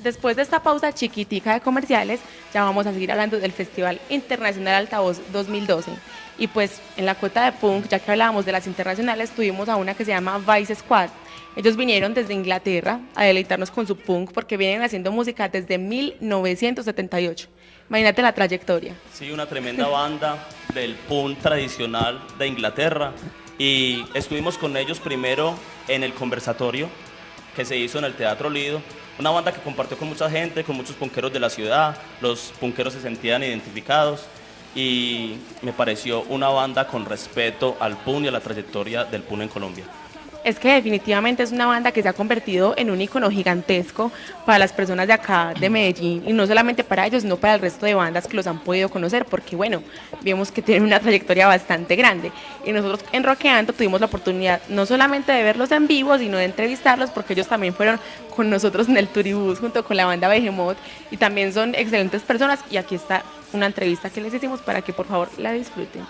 Después de esta pausa chiquitica de comerciales, ya vamos a seguir hablando del Festival Internacional Altavoz 2012. Y pues en la cuota de punk, ya que hablábamos de las internacionales, tuvimos a una que se llama Vice Squad. Ellos vinieron desde Inglaterra a deleitarnos con su punk porque vienen haciendo música desde 1978. Imagínate la trayectoria. Sí, una tremenda banda del punk tradicional de Inglaterra. Y estuvimos con ellos primero en el conversatorio que se hizo en el Teatro Lido. Una banda que compartió con mucha gente, con muchos punqueros de la ciudad. Los punqueros se sentían identificados y me pareció una banda con respeto al punk y a la trayectoria del punk en Colombia. Es que definitivamente es una banda que se ha convertido en un icono gigantesco para las personas de acá, de Medellín, y no solamente para ellos, sino para el resto de bandas que los han podido conocer, porque bueno, vemos que tienen una trayectoria bastante grande. Y nosotros en Rockeando tuvimos la oportunidad no solamente de verlos en vivo, sino de entrevistarlos, porque ellos también fueron con nosotros en el Turibús junto con la banda Behemoth, y también son excelentes personas, y aquí está una entrevista que les hicimos para que por favor la disfruten.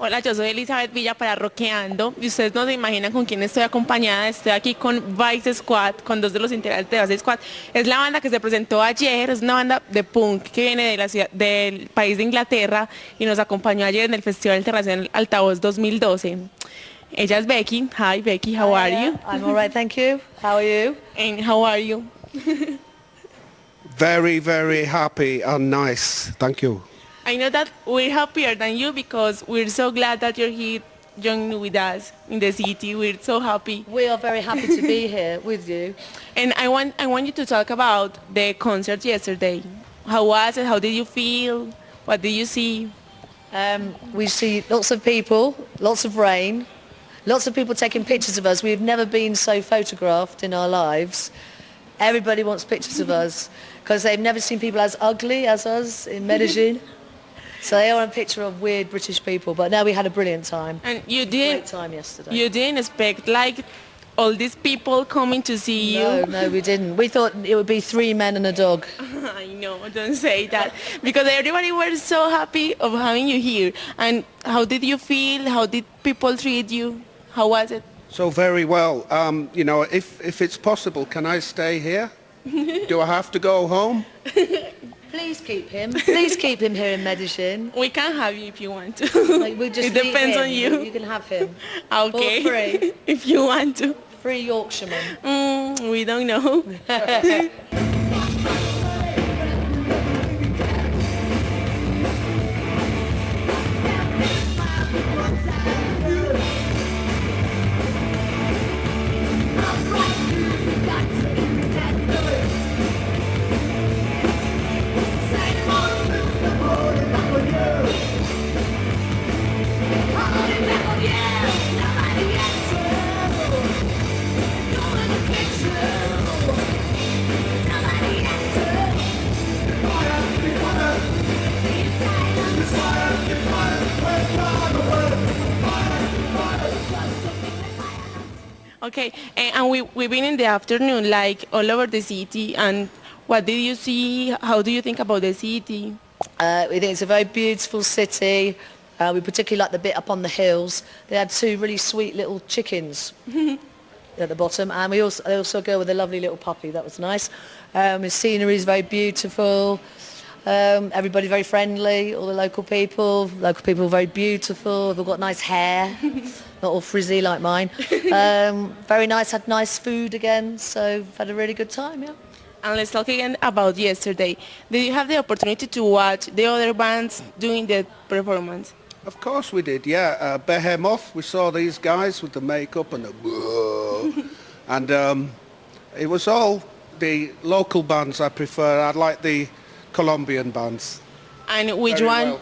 Hola, yo soy Elizabeth Villa para Rockeando y ustedes no se imaginan con quién estoy acompañada. Estoy aquí con Vice Squad, con dos de los integrantes de Vice Squad. Es la banda que se presentó ayer, es una banda de punk que viene de la ciudad, del país de Inglaterra y nos acompañó ayer en el Festival Internacional Altavoz 2012. Ella es Becky. Hi Becky, how are you? I'm all right, thank you. How are you? And how are you? Very, very happy and nice. Thank you. I know that we're happier than you because we're so glad that you're here joining with us in the city. We're so happy. We are very happy to be here with you. And I want you to talk about the concert yesterday. How was it? How did you feel? What did you see? We see lots of people, lots of rain, lots of people taking pictures of us. We've never been so photographed in our lives. Everybody wants pictures of us because they've never seen people as ugly as us in Medellin. So they want a picture of weird British people, but no, we had a brilliant time. And you didn't. Great time yesterday. You didn't expect like all these people coming to see you. No, we didn't. We thought it would be 3 men and a dog. I know, don't say that. Because everybody was so happy of having you here. And how did you feel? How did people treat you? How was it? So very well. You know, if it's possible, can I stay here? Do I have to go home? Please keep him. Please keep him here in Medellin. We can have you if you want to. Like, we'll just it depends him. on you. You can have him. Okay. For free. If you want to. Free Yorkshireman. We don't know. Okay, and we've been in the afternoon, like all over the city, and what did you see? How do you think about the city? We think it's a very beautiful city. We particularly like the bit up on the hills. They had 2 really sweet little chickens at the bottom, and they also go with a lovely little puppy. That was nice. The scenery is very beautiful. Everybody very friendly, all the local people. Local people very beautiful. They've got nice hair, not all frizzy like mine. Very nice, had nice food again, so had a really good time, yeah. And let's talk again about yesterday. Did you have the opportunity to watch the other bands doing the performance? Of course we did, yeah. Behemoth, we saw these guys with the makeup and the and it was all the local bands I prefer. I like the Colombian bands. And which Very one? well.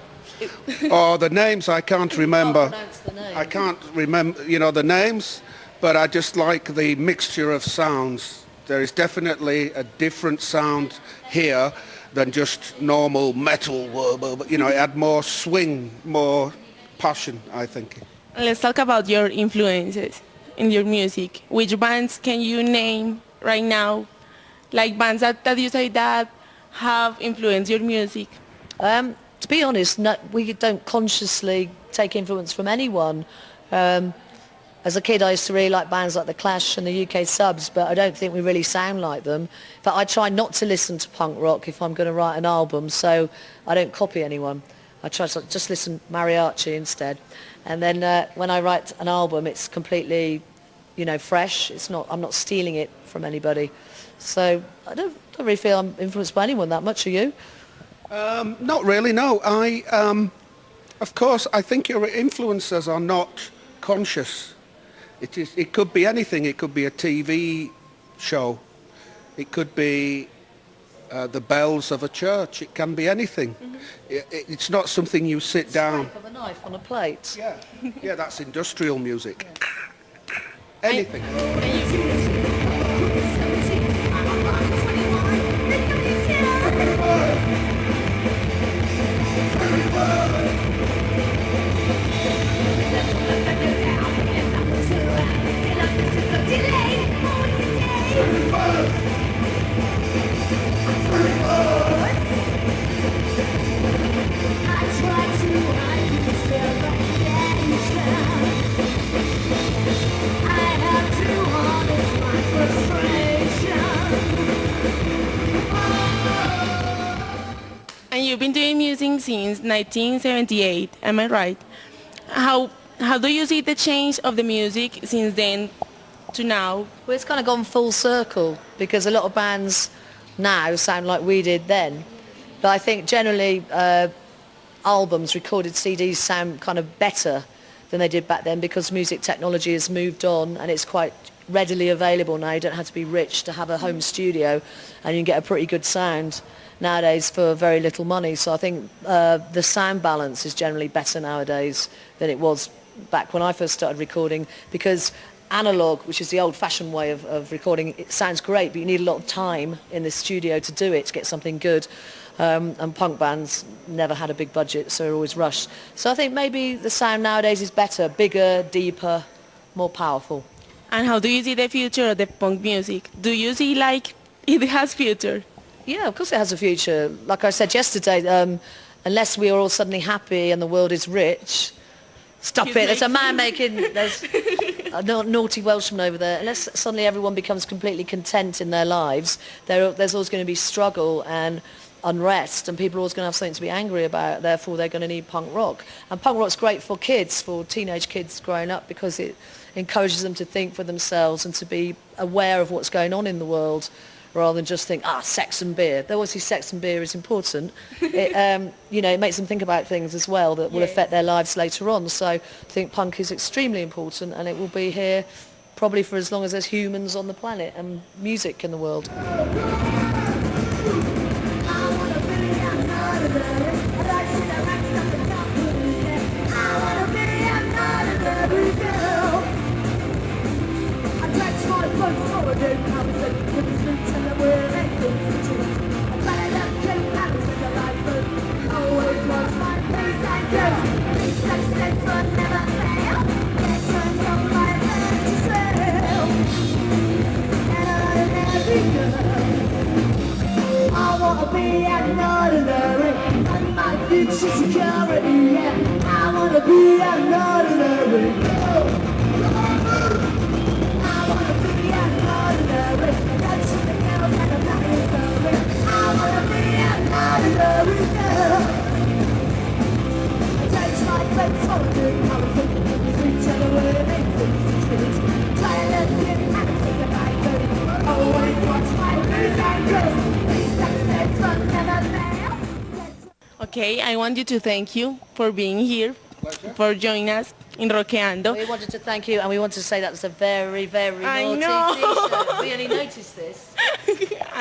Oh, the names I can't remember. Pronounce the name. I can't remember, you know, the names, but I just like the mixture of sounds. There is definitely a different sound here than just normal metal, you know, it had more swing, more passion, I think. Let's talk about your influences in your music. Which bands can you name right now? Like bands that you say that have influenced your music? To be honest, no, we don't consciously take influence from anyone. As a kid, I used to really like bands like The Clash and the UK Subs, but I don't think we really sound like them. In fact, I try not to listen to punk rock if I'm going to write an album, so I don't copy anyone. I try to just listen mariachi instead. And then when I write an album, it's completely, you know, fresh. I'm not stealing it from anybody. So I don't really feel I'm influenced by anyone that much. Are you? Not really, no. Of course, I think your influences are not conscious. It could be anything. It could be a TV show. It could be the bells of a church. It can be anything. It's not something you sit down. Scrape of a knife on a plate. Yeah, yeah, that's industrial music. Anything. And you've been doing music since 1978, am I right? How do you see the change of the music since then to now? Well, it's kind of gone full circle because a lot of bands now sound like we did then. But I think generally albums, recorded CDs sound kind of better than they did back then because music technology has moved on and it's quite readily available now. You don't have to be rich to have a home studio and you can get a pretty good sound nowadays for very little money. So I think the sound balance is generally better nowadays than it was back when I first started recording because analog, which is the old-fashioned way of recording, it sounds great, but you need a lot of time in the studio to do it, to get something good. And punk bands never had a big budget, so they're always rushed. So I think maybe the sound nowadays is better, bigger, deeper, more powerful. And how do you see the future of the punk music? Do you see like it has future? Yeah, of course it has a future. Like I said yesterday, unless we are all suddenly happy and the world is rich, stop it. There's a man making, there's a naughty Welshman over there. Unless suddenly everyone becomes completely content in their lives, there's always going to be struggle and unrest and people are always going to have something to be angry about. Therefore, they're going to need punk rock. And punk rock's great for kids, for teenage kids growing up because it encourages them to think for themselves and to be aware of what's going on in the world rather than just think, sex and beer. Though obviously sex and beer is important. It, you know, it makes them think about things as well that will affect their lives later on. So I think punk is extremely important and it will be here probably for as long as there's humans on the planet and music in the world. Okay, I want you to thank you for being here, for joining us in Rockeando. We wanted to thank you and we want to say that's a very, very naughty t-shirt. We only noticed this.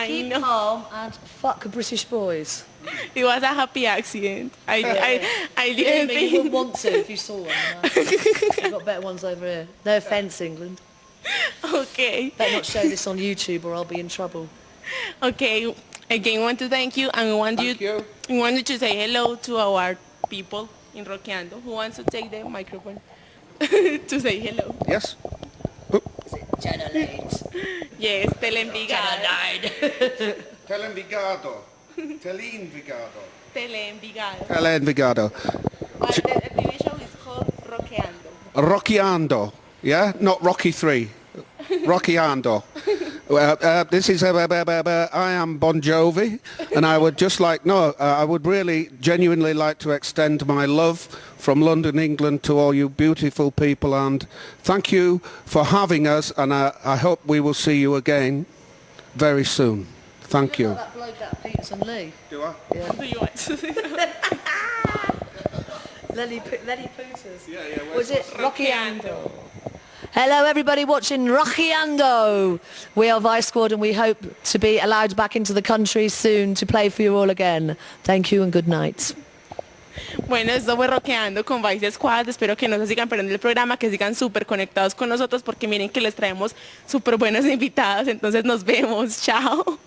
Keep calm and fuck British boys. It was a happy accident. I didn't think... You wouldn't want to if you saw one. No? We've got better ones over here. No offence, England. Okay. Better not show this on YouTube or I'll be in trouble. Okay. Again, I want to thank you and we want you to say hello to our people in Rockeando. Who wants to take the microphone to say hello? Yes. Is it Genolate? Yes, Telenvigado. Telenvigado. Telenvigado. Telenvigado. Telenvigado. But the TV show is called Rockeando. Rockeando. Yeah, not Rocky 3. Rocky Ando. This is I am Bon Jovi, and I would just like I would really genuinely like to extend my love from London, England, to all you beautiful people, and thank you for having us, and I hope we will see you again very soon. Thank you. That bloke that Peterson Lee. Do I? Yeah. Do you want? Lenny Pooters. Yeah, yeah. Was it Rockyando? Hello everybody watching Rockyando. We are Vice Squad and we hope to be allowed back into the country soon to play for you all again. Thank you and good night. Bueno, esto fue Rockeando con Vice Squad. Espero que no se sigan perdiendo el programa, que sigan súper conectados con nosotros porque miren que les traemos súper buenos invitados. Entonces nos vemos. Chao.